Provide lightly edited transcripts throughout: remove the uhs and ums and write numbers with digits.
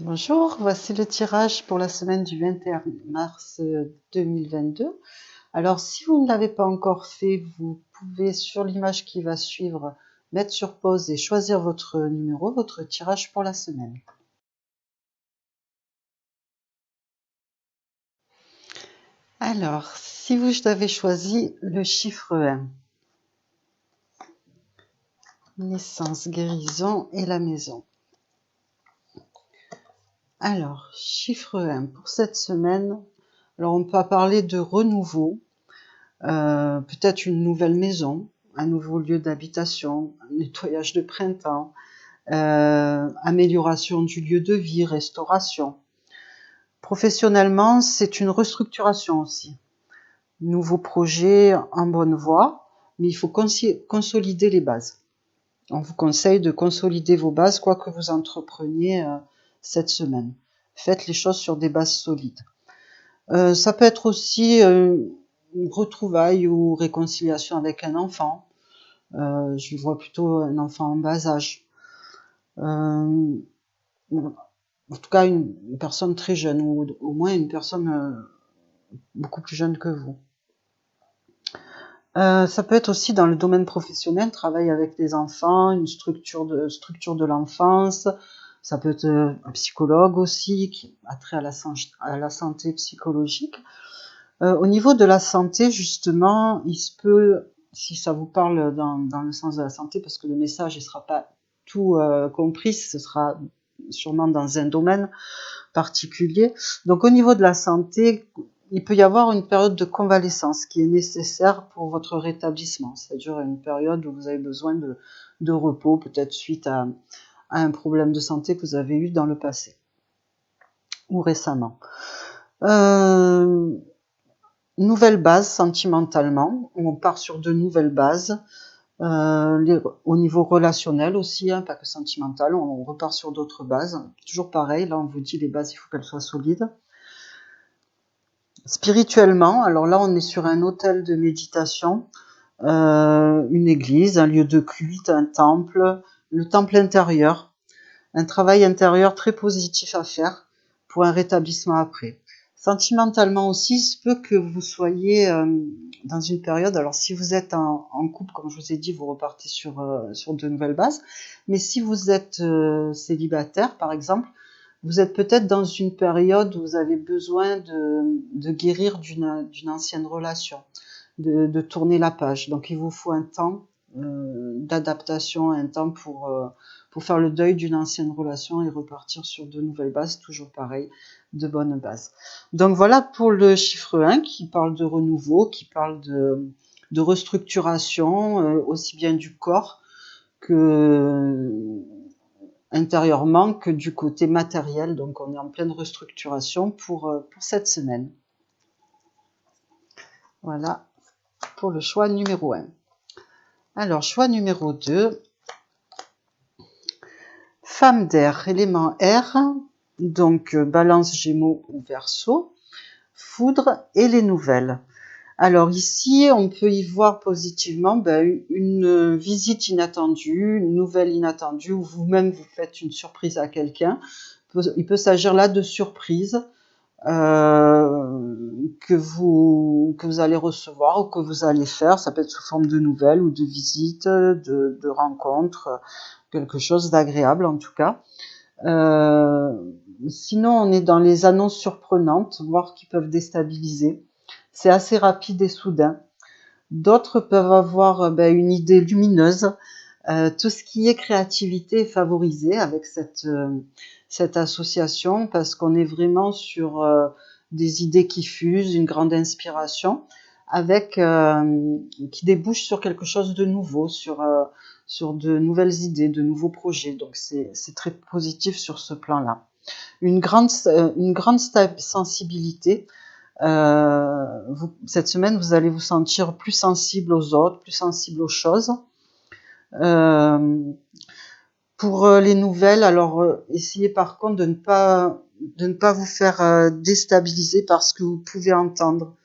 Bonjour, voici le tirage pour la semaine du 21 mars 2022. Alors, si vous ne l'avez pas encore fait, vous pouvez, sur l'image qui va suivre, mettre sur pause et choisir votre numéro, votre tirage pour la semaine. Alors, si vous avez choisi le chiffre 1, naissance, guérison et la maison. Alors, chiffre 1, pour cette semaine, alors on peut parler de renouveau, peut-être une nouvelle maison, un nouveau lieu d'habitation, un nettoyage de printemps, amélioration du lieu de vie, restauration. Professionnellement, c'est une restructuration aussi. Nouveau projet en bonne voie, mais il faut consolider les bases. On vous conseille de consolider vos bases, quoi que vous entrepreniez cette semaine. Faites les choses sur des bases solides. Ça peut être aussi une retrouvaille ou réconciliation avec un enfant. Je vois plutôt un enfant en bas âge. En tout cas, une personne très jeune, ou au moins une personne beaucoup plus jeune que vous. Ça peut être aussi dans le domaine professionnel, travail avec des enfants, une structure de l'enfance. Ça peut être un psychologue aussi, qui a trait à la santé psychologique. Au niveau de la santé, justement, il se peut, si ça vous parle dans le sens de la santé, parce que le message ne sera pas tout compris, ce sera sûrement dans un domaine particulier. Donc au niveau de la santé, il peut y avoir une période de convalescence qui est nécessaire pour votre rétablissement. C'est-à-dire une période où vous avez besoin de repos, peut-être suite à un problème de santé que vous avez eu dans le passé ou récemment. Nouvelle base sentimentalement, on part sur de nouvelles bases. Au niveau relationnel aussi, hein, pas que sentimental, on repart sur d'autres bases. Toujours pareil, là on vous dit les bases, il faut qu'elles soient solides. Spirituellement, alors là on est sur un hôtel de méditation, une église, un lieu de culte, un temple, le temple intérieur, un travail intérieur très positif à faire pour un rétablissement après. Sentimentalement aussi, il se peut que vous soyez dans une période, alors si vous êtes en couple, comme je vous ai dit, vous repartez sur de nouvelles bases, mais si vous êtes célibataire, par exemple, vous êtes peut-être dans une période où vous avez besoin de guérir d'une ancienne relation, de tourner la page. Donc il vous faut un temps d'adaptation, un temps pour faire le deuil d'une ancienne relation et repartir sur de nouvelles bases, toujours pareil, de bonnes bases. Donc voilà pour le chiffre 1 qui parle de renouveau, qui parle de restructuration, aussi bien du corps que intérieurement que du côté matériel. Donc on est en pleine restructuration pour cette semaine. Voilà pour le choix numéro 1. Alors, choix numéro 2, femme d'air, élément air, donc balance, gémeaux ou verseau, foudre et les nouvelles. Alors ici, on peut y voir positivement une visite inattendue, une nouvelle inattendue, ou vous-même vous faites une surprise à quelqu'un. Il peut s'agir là de surprises que vous allez recevoir ou que vous allez faire. Ça peut être sous forme de nouvelles ou de visites, de rencontres, quelque chose d'agréable en tout cas. Sinon, on est dans les annonces surprenantes, voire qui peuvent déstabiliser. C'est assez rapide et soudain. D'autres peuvent avoir une idée lumineuse. Tout ce qui est créativité est favorisé avec cette association parce qu'on est vraiment sur des idées qui fusent, une grande inspiration, avec qui débouche sur quelque chose de nouveau, sur de nouvelles idées, de nouveaux projets. Donc c'est très positif sur ce plan-là. Une grande sensibilité. Cette semaine, vous allez vous sentir plus sensible aux autres, plus sensible aux choses. Pour les nouvelles, alors essayez par contre de ne pas vous faire déstabiliser par ce que vous pouvez entendre.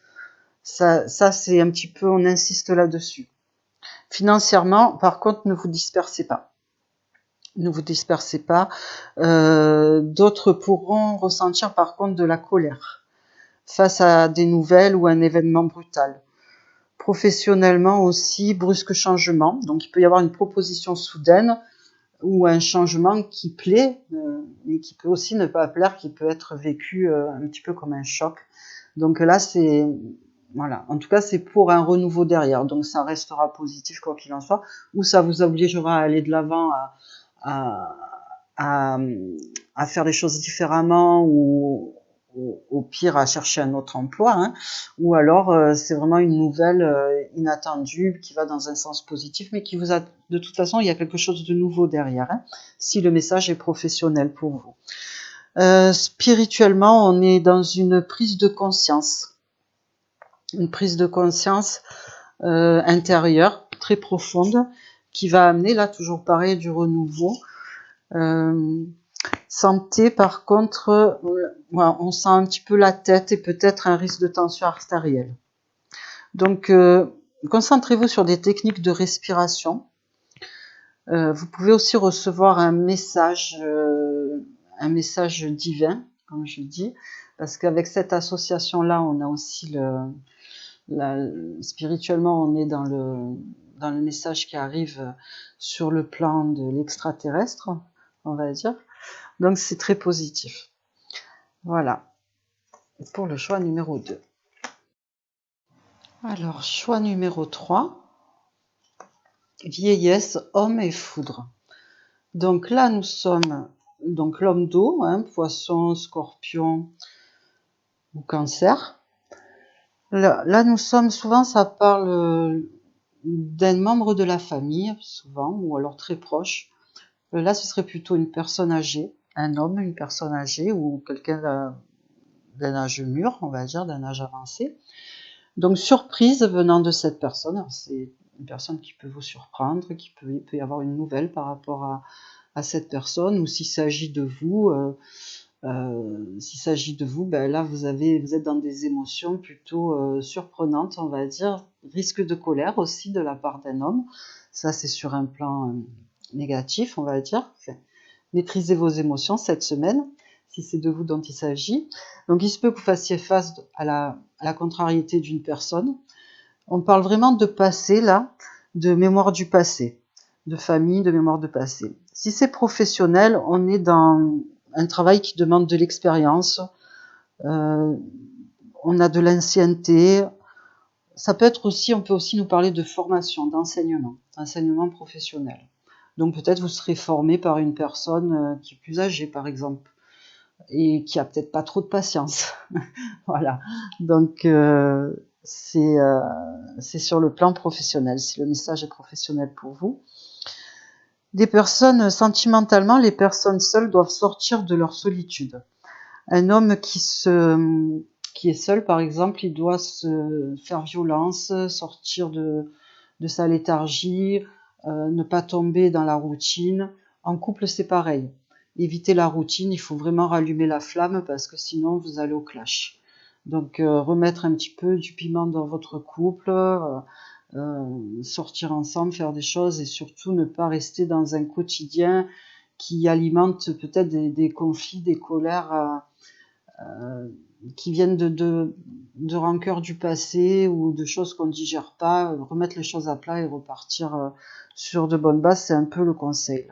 Ça c'est un petit peu, on insiste là-dessus. Financièrement, par contre, ne vous dispersez pas. Ne vous dispersez pas. D'autres pourront ressentir par contre de la colère face à des nouvelles ou un événement brutal. Professionnellement aussi, brusque changement. Donc il peut y avoir une proposition soudaine ou un changement qui plaît, mais qui peut aussi ne pas plaire, qui peut être vécu un petit peu comme un choc. Donc là, c'est voilà. En tout cas, c'est pour un renouveau derrière. Donc ça restera positif quoi qu'il en soit, ou ça vous obligera à aller de l'avant, à, à, à faire les choses différemment, ou au pire à chercher un autre emploi, hein. Ou alors c'est vraiment une nouvelle inattendue qui va dans un sens positif, mais qui vous a de toute façon il y a quelque chose de nouveau derrière, hein, si le message est professionnel pour vous. Spirituellement, on est dans une prise de conscience intérieure très profonde, qui va amener là toujours pareil du renouveau. Santé, par contre, voilà, on sent un petit peu la tête et peut-être un risque de tension artérielle. Donc, concentrez-vous sur des techniques de respiration. Vous pouvez aussi recevoir un message divin, comme je dis, parce qu'avec cette association-là, on a aussi spirituellement, on est dans le message qui arrive sur le plan de l'extraterrestre, on va dire. Donc c'est très positif. Voilà, pour le choix numéro 2. Alors, choix numéro 3, vieillesse, homme et foudre. Donc là, nous sommes donc l'homme d'eau, hein, poisson, scorpion ou cancer. Là, nous sommes, souvent ça parle d'un membre de la famille, souvent, ou alors très proche. Là, ce serait plutôt une personne âgée, un homme, une personne âgée, ou quelqu'un d'un âge mûr, on va dire, d'un âge avancé. Donc, surprise venant de cette personne. Alors, c'est une personne qui peut vous surprendre, il peut y avoir une nouvelle par rapport à cette personne, ou s'il s'agit de vous, ben là, vous êtes dans des émotions plutôt surprenantes, on va dire. Risque de colère aussi de la part d'un homme. Ça, c'est sur un plan négatif, on va dire. Enfin, maîtrisez vos émotions cette semaine, si c'est de vous dont il s'agit. Donc, il se peut que vous fassiez face à la contrariété d'une personne. On parle vraiment de passé, là, de mémoire du passé, de famille, de mémoire de passé. Si c'est professionnel, on est dans un travail qui demande de l'expérience, on a de l'ancienneté. Ça peut être aussi, on peut aussi nous parler de formation, d'enseignement professionnel. Donc peut-être vous serez formé par une personne qui est plus âgée, par exemple, et qui a peut-être pas trop de patience. Voilà. Donc c'est sur le plan professionnel, si le message est professionnel pour vous. Des personnes, sentimentalement, les personnes seules doivent sortir de leur solitude. Un homme qui est seul, par exemple, il doit se faire violence, sortir de sa léthargie, ne pas tomber dans la routine. En couple, c'est pareil. Évitez la routine, il faut vraiment rallumer la flamme parce que sinon vous allez au clash. Donc remettre un petit peu du piment dans votre couple, sortir ensemble, faire des choses et surtout ne pas rester dans un quotidien qui alimente peut-être des conflits, des colères qui viennent de rancœurs du passé ou de choses qu'on ne digère pas. Remettre les choses à plat et repartir sur de bonnes bases, c'est un peu le conseil.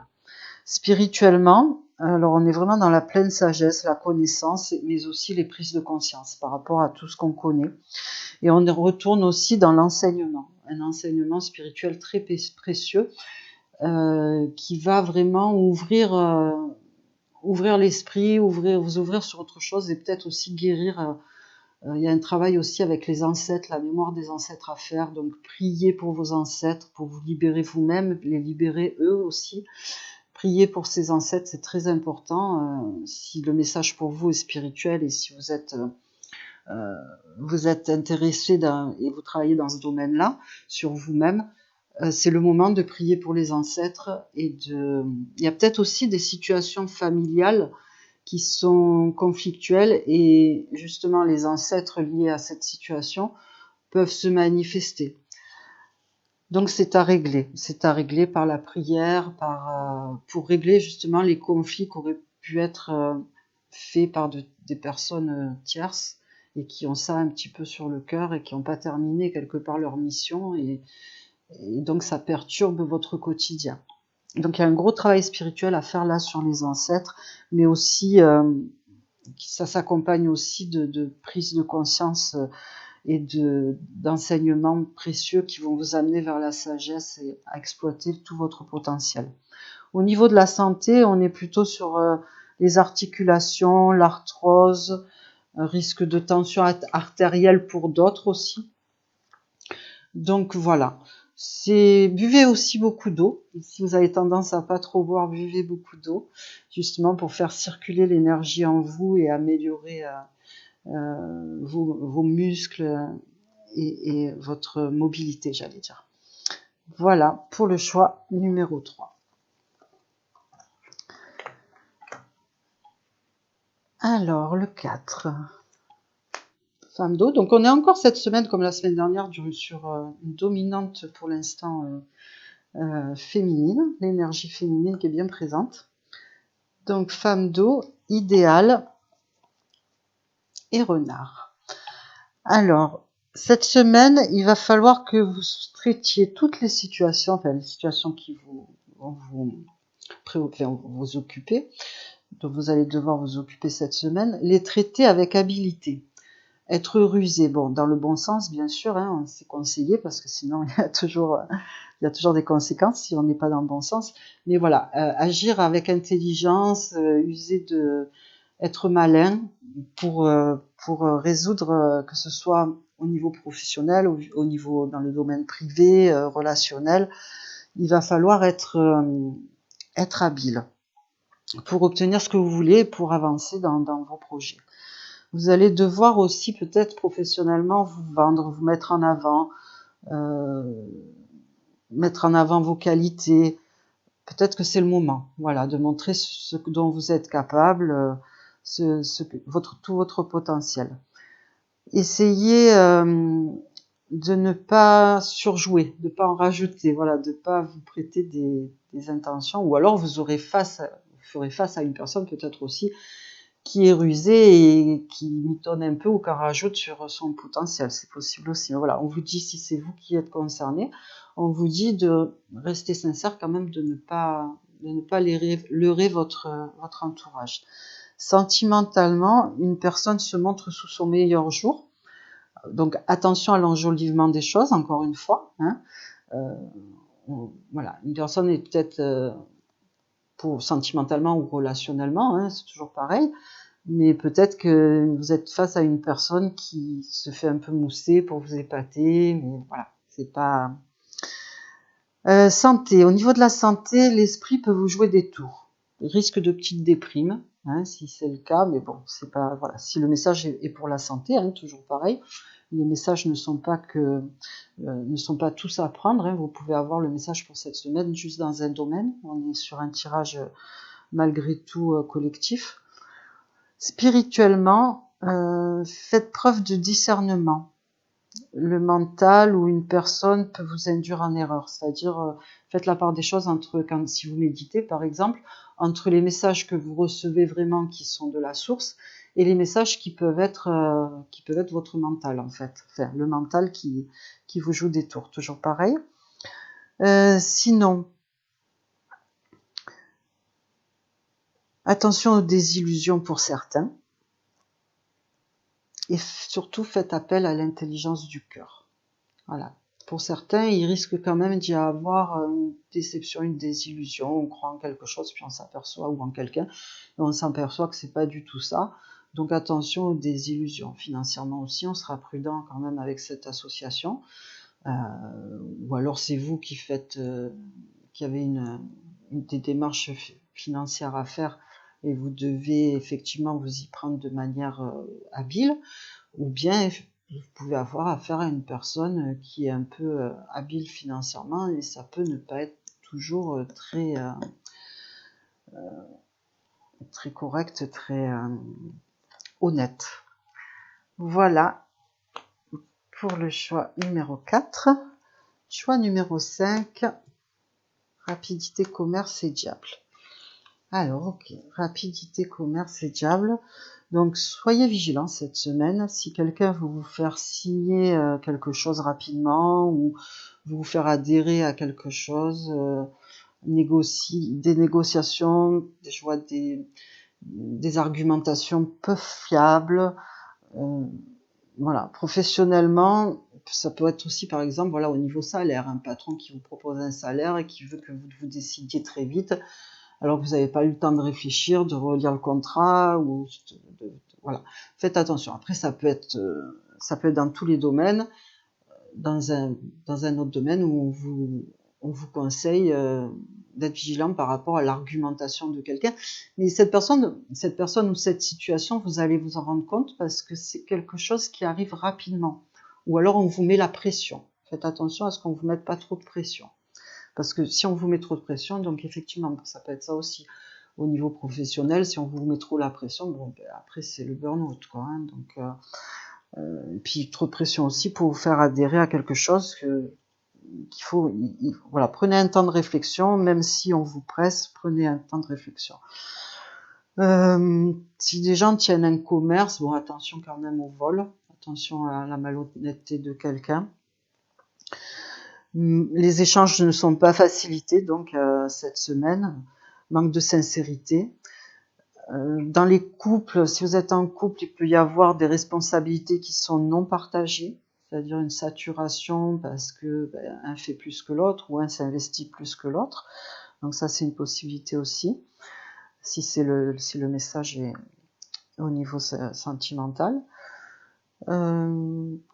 Spirituellement, alors on est vraiment dans la pleine sagesse, la connaissance, mais aussi les prises de conscience par rapport à tout ce qu'on connaît. Et on retourne aussi dans l'enseignement, un enseignement spirituel très précieux qui va vraiment ouvrir l'esprit, vous ouvrir sur autre chose et peut-être aussi guérir. Il y a un travail aussi avec les ancêtres, la mémoire des ancêtres à faire. Donc priez pour vos ancêtres, pour vous libérer vous-même, les libérer eux aussi. Priez pour ces ancêtres, c'est très important. Si le message pour vous est spirituel et si vous êtes intéressé et vous travaillez dans ce domaine-là, sur vous-même, c'est le moment de prier pour les ancêtres. Il y a peut-être aussi des situations familiales qui sont conflictuelles et justement les ancêtres liés à cette situation peuvent se manifester. Donc c'est à régler. C'est à régler par la prière, pour régler justement les conflits qui auraient pu être faits par des personnes tierces et qui ont ça un petit peu sur le cœur et qui n'ont pas terminé quelque part leur mission et donc ça perturbe votre quotidien. Donc il y a un gros travail spirituel à faire là sur les ancêtres, mais aussi ça s'accompagne aussi de prise de conscience et d'enseignements précieux qui vont vous amener vers la sagesse et à exploiter tout votre potentiel. Au niveau de la santé, on est plutôt sur les articulations, l'arthrose, un risque de tension artérielle pour d'autres aussi. Donc voilà. Buvez aussi beaucoup d'eau. Si vous avez tendance à pas trop boire, buvez beaucoup d'eau, justement pour faire circuler l'énergie en vous et améliorer vos muscles et votre mobilité, j'allais dire. Voilà pour le choix numéro 3. Alors, le 4. Femme d'eau. Donc, on est encore cette semaine, comme la semaine dernière, sur une dominante pour l'instant féminine, l'énergie féminine qui est bien présente. Donc, femme d'eau, idéal et renard. Alors, cette semaine, il va falloir que vous traitiez toutes les situations, enfin les situations qui vont vous occuper, dont vous allez devoir vous occuper cette semaine, les traiter avec habileté. Être rusé, bon, dans le bon sens, bien sûr, hein, c'est conseillé parce que sinon il y a toujours des conséquences si on n'est pas dans le bon sens. Mais voilà, agir avec intelligence, être malin pour résoudre, que ce soit au niveau professionnel, au niveau dans le domaine privé, relationnel, il va falloir être habile pour obtenir ce que vous voulez, pour avancer dans vos projets. Vous allez devoir aussi peut-être professionnellement vous vendre, vous mettre en avant vos qualités. Peut-être que c'est le moment, voilà, de montrer ce dont vous êtes capable, tout votre potentiel. Essayez de ne pas surjouer, de ne pas en rajouter, voilà, de ne pas vous prêter des intentions, ou alors vous ferez face à une personne peut-être aussi qui est rusée et qui mitonne un peu ou qui en rajoute sur son potentiel, c'est possible aussi. Voilà, on vous dit, si c'est vous qui êtes concerné, on vous dit de rester sincère quand même, de ne pas leurrer votre entourage. Sentimentalement, une personne se montre sous son meilleur jour, donc attention à l'enjolivement des choses, encore une fois, hein. Voilà, une personne est peut-être sentimentalement ou relationnellement, hein, c'est toujours pareil, mais peut-être que vous êtes face à une personne qui se fait un peu mousser pour vous épater, mais voilà, c'est pas... santé. Au niveau de la santé, l'esprit peut vous jouer des tours. Risque de petite déprime, hein, si c'est le cas, mais bon, c'est pas... Voilà, si le message est pour la santé, hein, toujours pareil, les messages ne sont pas tous à prendre, hein. Vous pouvez avoir le message pour cette semaine juste dans un domaine. On est sur un tirage malgré tout collectif. Spirituellement, faites preuve de discernement. Le mental ou une personne peut vous induire en erreur, c'est-à-dire faites la part des choses si vous méditez par exemple, entre les messages que vous recevez vraiment qui sont de la source et les messages qui peuvent être votre mental en fait, enfin le mental qui vous joue des tours, toujours pareil. Sinon, attention aux désillusions pour certains. Et surtout, faites appel à l'intelligence du cœur. Voilà. Pour certains, il risque quand même d'y avoir une déception, une désillusion. On croit en quelque chose, puis on s'aperçoit, ou en quelqu'un, et on s'aperçoit que c'est pas du tout ça. Donc attention aux désillusions. Financièrement aussi, on sera prudent quand même avec cette association. Ou alors c'est vous qui avez des démarches financières à faire et vous devez effectivement vous y prendre de manière habile, ou bien vous pouvez avoir affaire à une personne qui est un peu habile financièrement et ça peut ne pas être toujours très correct, très honnête. Voilà pour le choix numéro 4. Choix numéro 5, rapidité, commerce et diable. Alors, ok, rapidité, commerce et diable. Donc, soyez vigilants cette semaine. Si quelqu'un veut vous faire signer quelque chose rapidement ou vous faire adhérer à quelque chose, des négociations, je vois des argumentations peu fiables. Voilà, professionnellement, ça peut être aussi, par exemple, voilà, au niveau salaire, un patron qui vous propose un salaire et qui veut que vous décidiez très vite, alors que vous n'avez pas eu le temps de réfléchir, de relire le contrat, voilà. Faites attention. Après, ça peut être dans tous les domaines, dans un autre domaine où on vous conseille d'être vigilant par rapport à l'argumentation de quelqu'un. Mais cette personne ou cette situation, vous allez vous en rendre compte parce que c'est quelque chose qui arrive rapidement. Ou alors on vous met la pression. Faites attention à ce qu'on vous mette pas trop de pression. Parce que si on vous met trop de pression, donc effectivement, ça peut être ça aussi au niveau professionnel, si on vous met trop la pression, bon, ben après c'est le burn-out, quoi. Hein, donc, et puis trop de pression aussi pour vous faire adhérer à quelque chose qu'il faut, voilà, prenez un temps de réflexion, même si on vous presse, prenez un temps de réflexion. Si des gens tiennent un commerce, bon, attention quand même au vol, attention à la malhonnêteté de quelqu'un. Les échanges ne sont pas facilités, donc cette semaine, manque de sincérité. Dans les couples, si vous êtes en couple, il peut y avoir des responsabilités qui sont non partagées, c'est-à-dire une saturation parce que un fait plus que l'autre ou un s'investit plus que l'autre. Donc ça, c'est une possibilité aussi, si le message est au niveau sentimental.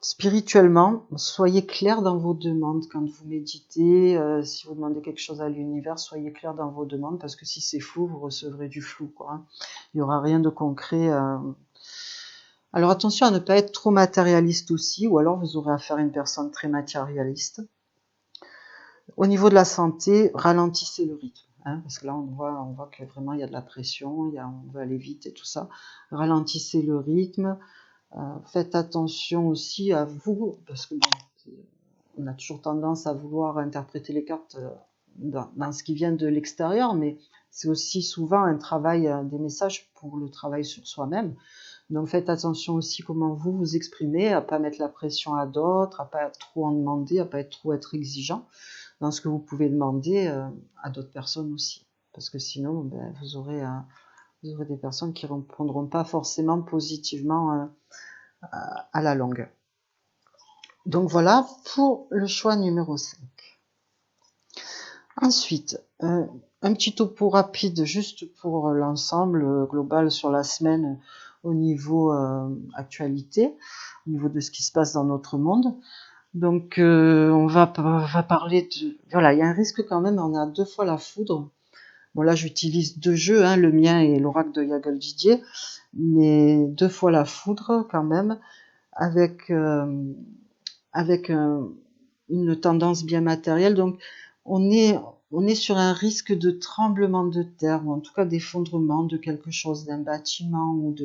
Spirituellement, soyez clair dans vos demandes quand vous méditez. Si vous demandez quelque chose à l'univers, soyez clair dans vos demandes parce que si c'est flou, vous recevrez du flou, quoi. Il n'y aura rien de concret. Alors attention à ne pas être trop matérialiste aussi, ou alors vous aurez affaire à une personne très matérialiste. Au niveau de la santé, ralentissez le rythme. Hein, parce que là, on voit que vraiment il y a de la pression, on veut aller vite et tout ça. Ralentissez le rythme. Faites attention aussi à vous, parce que bon, on a toujours tendance à vouloir interpréter les cartes dans ce qui vient de l'extérieur, mais c'est aussi souvent un travail, des messages pour le travail sur soi-même. Donc faites attention aussi comment vous vous exprimez, à pas mettre la pression à d'autres, à pas trop en demander, à pas être exigeant dans ce que vous pouvez demander à d'autres personnes aussi, parce que sinon vous aurez des personnes qui répondront pas forcément positivement à la longue. Donc voilà pour le choix numéro 5. Ensuite, un petit topo rapide juste pour l'ensemble global sur la semaine au niveau actualité, au niveau de ce qui se passe dans notre monde. Donc on va parler de... Voilà, il y a un risque quand même, on a 2 fois la foudre. Bon là j'utilise 2 jeux, hein, le mien et l'oracle de Yagal Didier, mais 2 fois la foudre quand même, avec une tendance bien matérielle. Donc, on est sur un risque de tremblement de terre, ou en tout cas d'effondrement de quelque chose, d'un bâtiment ou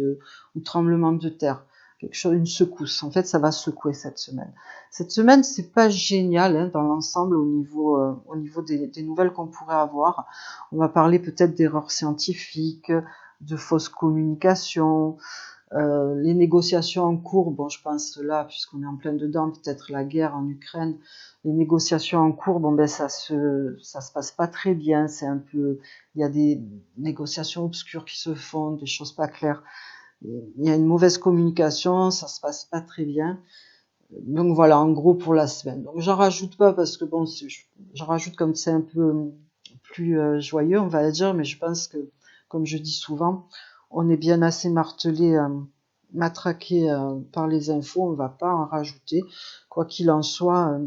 tremblement de terre. Quelque chose, une secousse. En fait, ça va secouer cette semaine. Cette semaine, c'est pas génial hein, dans l'ensemble au niveau des nouvelles qu'on pourrait avoir. On va parler peut-être d'erreurs scientifiques, de fausses communications, les négociations en cours, bon, je pense là, puisqu'on est en plein dedans, peut-être la guerre en Ukraine, les négociations en cours, bon, ça se passe pas très bien, c'est un peu, il y a des négociations obscures qui se font, des choses pas claires, il y a une mauvaise communication, ça se passe pas très bien. Donc voilà, en gros pour la semaine. Donc j'en rajoute pas parce que bon, j'en rajoute comme c'est un peu plus joyeux, on va dire, mais je pense que, comme je dis souvent, on est bien assez matraqué par les infos, on va pas en rajouter. Quoi qu'il en soit,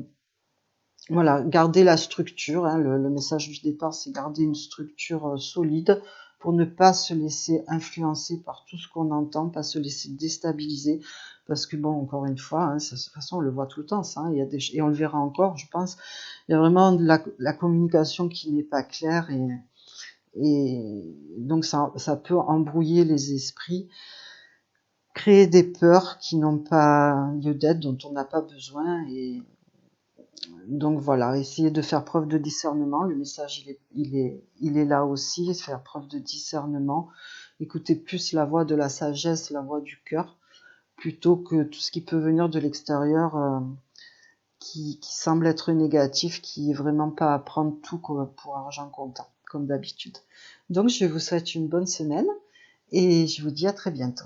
voilà, garder la structure. Hein, le message du départ, c'est garder une structure solide pour ne pas se laisser influencer par tout ce qu'on entend, pas se laisser déstabiliser. Parce que bon, encore une fois, hein, de toute façon, on le voit tout le temps, ça. Hein, et on le verra encore, je pense. Il y a vraiment de la communication qui n'est pas claire et donc ça peut embrouiller les esprits, créer des peurs qui n'ont pas lieu d'être, dont on n'a pas besoin Donc voilà, essayez de faire preuve de discernement. Le message, il est là aussi, faire preuve de discernement. Écoutez plus la voix de la sagesse, la voix du cœur, plutôt que tout ce qui peut venir de l'extérieur, qui semble être négatif, qui est vraiment pas à prendre tout pour argent comptant, comme d'habitude. Donc je vous souhaite une bonne semaine et je vous dis à très bientôt.